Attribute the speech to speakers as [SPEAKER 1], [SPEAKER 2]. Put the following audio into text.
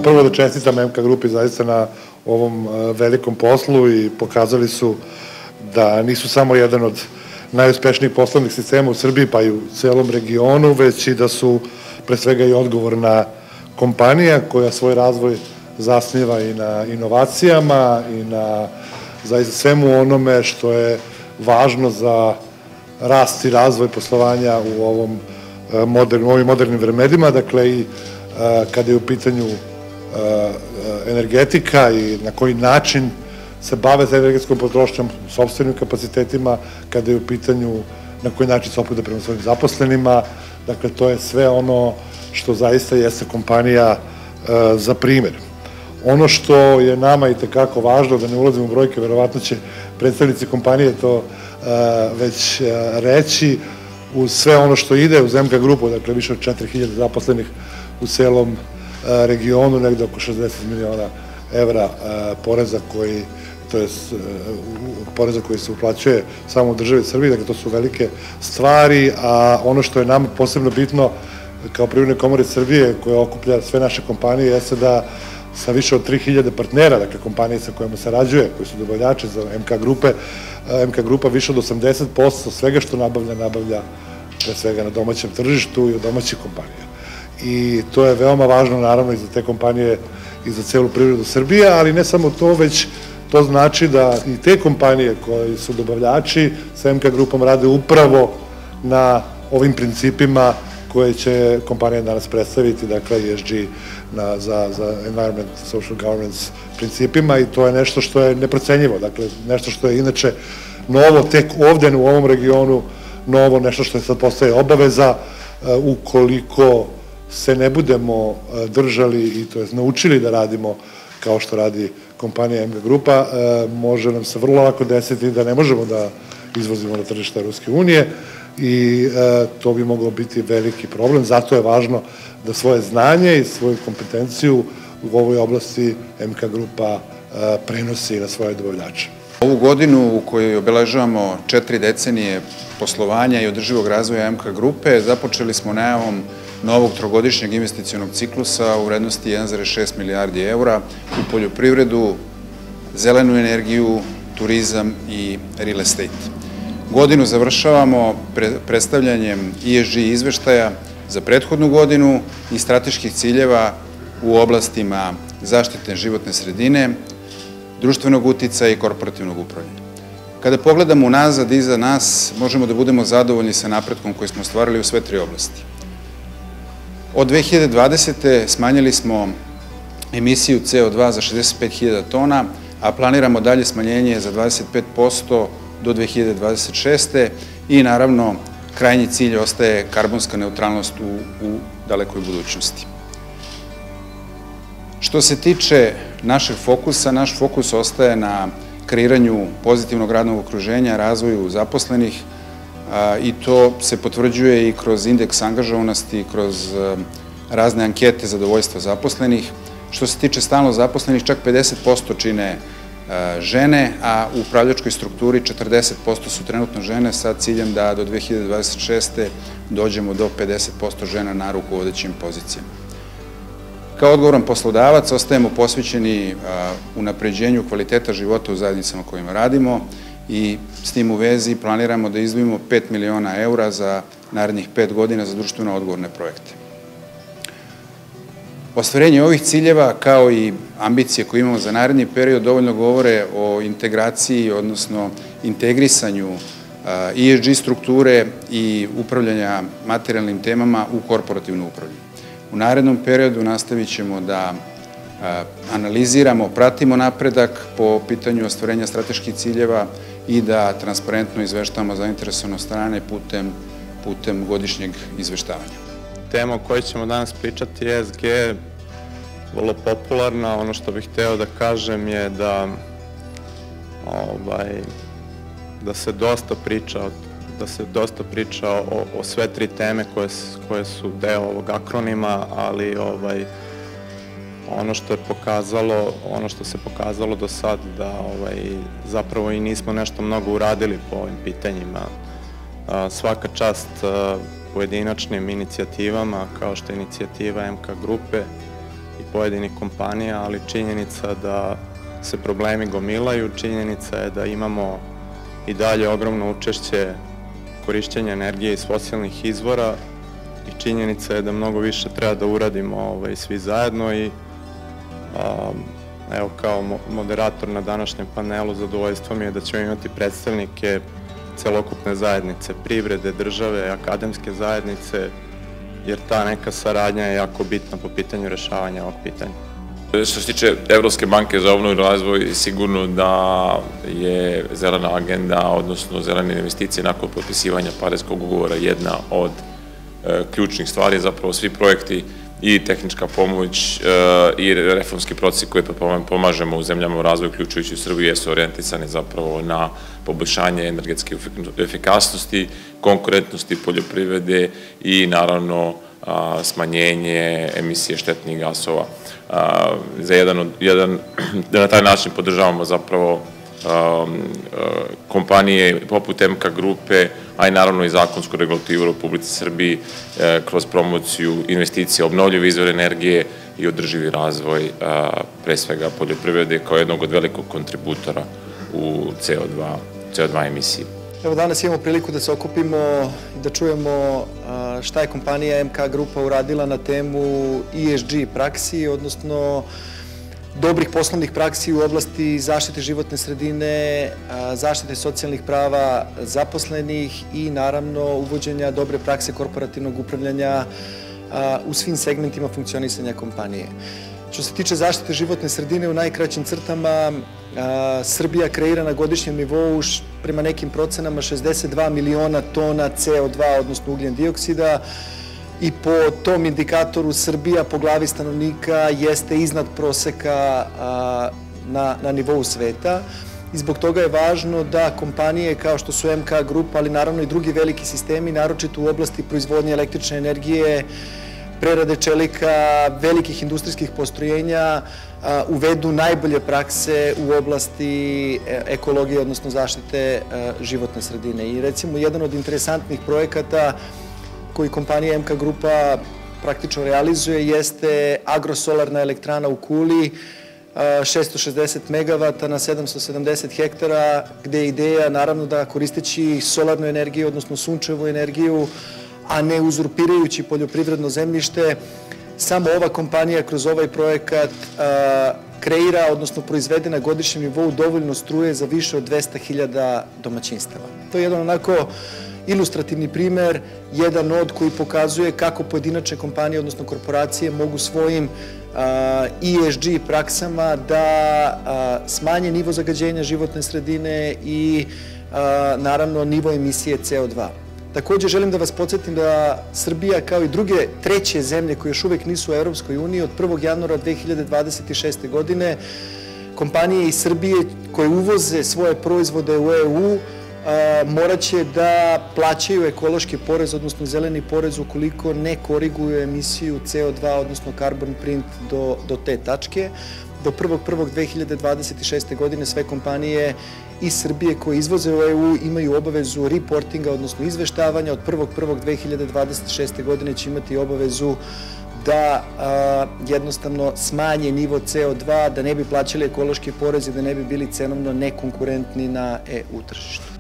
[SPEAKER 1] prvo da čestitam MK Grupi zaista na ovom velikom poslu i pokazali su da nisu samo jedan od najuspešnijih poslovnih sistema u Srbiji, pa i u celom regionu, već i da su pre svega i odgovorna kompanija koja svoj razvoj zasniva i na inovacijama i na zaista svemu onome što je važno za rast i razvoj poslovanja u ovim modernim vremenima, dakle i kada je u pitanju energetika i na koji način se bave sa energetskom potrošnjom, sopstvenim kapacitetima, kada je u pitanju na koji način se ophode prema svojim zaposlenima, dakle to je sve ono što zaista jeste kompanija za primer. Ono što je nama i tekako važno, da ne ulazimo u brojke, verovatno će predstavnici kompanije to već reći, uz sve ono što ide uz MK Grupu, dakle više od 4000 zaposlenih u celom regionu, negde oko 60 miliona evra poreza koji se uplaćuje samo u državi Srbiji, dakle to su velike stvari, a ono što je nama posebno bitno kao Privredne komore Srbije, koja okuplja sve naše kompanije, jeste da sa više od 3000 partnera, dakle kompanije sa kojima sarađuje, koji su dobavljači za MK Grupe, MK Grupa više od 80% svega što nabavlja pre svega na domaćem tržištu i od domaćih kompanija. I to je veoma važno naravno i za te kompanije i za celu privredu Srbije, ali ne samo to, već to znači da i te kompanije koji su dobavljači sa MK Grupom rade upravo na ovim principima koje će kompanija danas predstaviti, dakle ESG za environment, social governance principima, i to je nešto što je neprocenjivo, dakle nešto što je inače novo tek ovde u ovom regionu, novo nešto što je sad postaje obaveza. Ukoliko se ne budemo držali i to je naučili da radimo kao što radi kompanija MK Grupa, može nam se vrlo lako desiti da ne možemo da izvozimo na tržište Ruske unije i to bi moglo biti veliki problem. Zato je važno da svoje znanje i svoju kompetenciju u ovoj oblasti MK Grupa prenosi na svoje dobavljače.
[SPEAKER 2] Ovu godinu u kojoj obeležavamo 4 decenije poslovanja i održivog razvoja MK Grupe započeli smo najavom novog trogodišnjeg investicionog ciklusa u vrednosti 1,6 milijardi evra u poljoprivredu, zelenu energiju, turizam i real estate. Godinu završavamo predstavljanjem ESG izveštaja za prethodnu godinu i strateških ciljeva u oblastima zaštite životne sredine, društvenog uticaja i korporativnog upravljanja. Kada pogledamo unazad iza nas, možemo da budemo zadovoljni sa napretkom koji smo ostvarili u sve 3 oblasti. Od 2020. smanjili smo emisiju CO2 za 65.000 tona, a planiramo dalje smanjenje za 25% do 2026. i naravno krajnji cilj ostaje karbonska neutralnost u dalekoj budućnosti. Što se tiče našeg fokusa, naš fokus ostaje na kreiranju pozitivnog radnog okruženja, razvoju zaposlenih, i to se potvrđuje i kroz indeks angažovanosti, kroz razne ankete zadovoljstva zaposlenih. Što se tiče stalno zaposlenih, čak 50% čine žene, a u upravljačkoj strukturi 40% su trenutno žene sa ciljem da do 2026. dođemo do 50% žena na rukovodećim pozicijama. Kao odgovoran poslodavac ostajemo posvećeni unapređenju kvaliteta života u zajednicama kojima radimo i s tim u vezi planiramo da izdvojimo 5 miliona evra za narednih 5 godina za društveno odgovorne projekte. Ostvarenje ovih ciljeva, kao i ambicije koje imamo za naredni period, dovoljno govore o integraciji, odnosno integrisanju ESG strukture i upravljanja materijalnim temama u korporativno upravljanje. U narednom periodu nastavit ćemo da analiziramo, pratimo napredak po pitanju ostvarenja strateških ciljeva i da transparentno izveštavamo zainteresovane strane putem godišnjeg izveštavanja.
[SPEAKER 3] Tema o kojoj ćemo danas pričati je ESG, vrlo popularna. Ono što bih hteo da kažem je da se dosta priča o sve 3 teme koje su deo ovog akronima, ali ono što se pokazalo do sad da zapravo i nismo nešto mnogo uradili po ovim pitanjima. Svaka čast pojedinačnim inicijativama, kao što je inicijativa MK Grupe, i pojedinih kompanija, ali činjenica da se problemi gomilaju, činjenica je da imamo i dalje ogromno učešće korišćenja energije iz fosilnih izvora i činjenica je da mnogo više treba da uradimo svi zajedno i evo kao moderator na današnjem panelu zadovoljstvo mi je da ćemo imati predstavnike celokupne zajednice, privrede, države, akademske zajednice, jer ta neka saradnja je jako bitna po pitanju rešavanja ovog pitanja.
[SPEAKER 4] Što se tiče Evropske banke za obnovu i razvoj, sigurno da je zelena agenda, odnosno zelene investicije nakon potpisivanja Pariskog ugovora jedna od ključnih stvari, zapravo svi projekti i tehnička pomoć i reformski procesi koje pomažemo u zemljama u razvoju, uključujući u Srbiju, jesu orijentisani zapravo na poboljšanje energetske efikasnosti, konkurentnosti poljoprivrede i naravno smanjenje emisije štetnih gasova. Na taj način podržavamo zapravo kompanije poput MK grupe, a i naravno i zakonsku regulativu u Republici Srbiji kroz promociju investicija obnovljive izvore energije i održivi razvoj, pre svega poljoprivrede, kao jednog od velikog kontributora u CO2 emisiji.
[SPEAKER 5] Evo danas imamo priliku da se okupimo i da čujemo šta je kompanija MK grupa uradila na temu ESG praksi, odnosno dobrih poslovnih praksi u oblasti zaštite životne sredine, zaštite socijalnih prava zaposlenih i naravno uvođenja dobre prakse korporativnog upravljanja u svim segmentima funkcionisanja kompanije. Što se tiče zaštite životne sredine, u najkraćim crtama Srbija kreira na godišnjem nivou prema nekim procenama 62 miliona tona CO2, odnosno ugljen dioksida, i po tom indikatoru Srbija po glavi stanovnika jeste iznad proseka na nivou sveta i zbog toga je važno da kompanije kao što su MK grupa, ali naravno i drugi veliki sistemi, naročito u oblasti proizvodnje električne energije, prerade čelika, velikih industrijskih postrojenja, uvedu najbolje prakse u oblasti ekologije, odnosno zaštite životne sredine. I recimo jedan od interesantnih projekata koji kompanija MK grupa praktično realizuje jeste agrosolarna elektrana u Kuli, 660 megavata na 770 hektara, gde je ideja naravno da koristeći solarnu energiju, odnosno sunčevu energiju, a ne uzurpirajući poljoprivredno zemljište, samo ova kompanija kroz ovaj projekat kreira, odnosno proizvede na godišnjem nivou dovoljno struje za više od 200.000 domaćinstava. To je jedan onako ilustrativni primer, jedan od koji pokazuje kako pojedinačne kompanije, odnosno korporacije, mogu svojim ESG praksama da smanje nivo zagađenja životne sredine i naravno nivo emisije CO2. Takođe želim da vas podsjetim da Srbija kao i druge treće zemlje koje još uvek nisu u Evropskoj uniji od 1. januara 2026. godine kompanije iz Srbije koje uvoze svoje proizvode u EU morat će da plaćaju ekološki porez, odnosno zeleni porez ukoliko ne koriguju emisiju CO2, odnosno carbon print do te tačke. Do 1.1.2026. godine sve kompanije iz Srbije koje izvoze u EU imaju obavezu reportinga, odnosno izveštavanja. Od 1.1.2026. godine će imati obavezu da jednostavno smanje nivo CO2, da ne bi plaćali ekološki porez i da ne bi bili cenovno nekonkurentni na EU tržištu.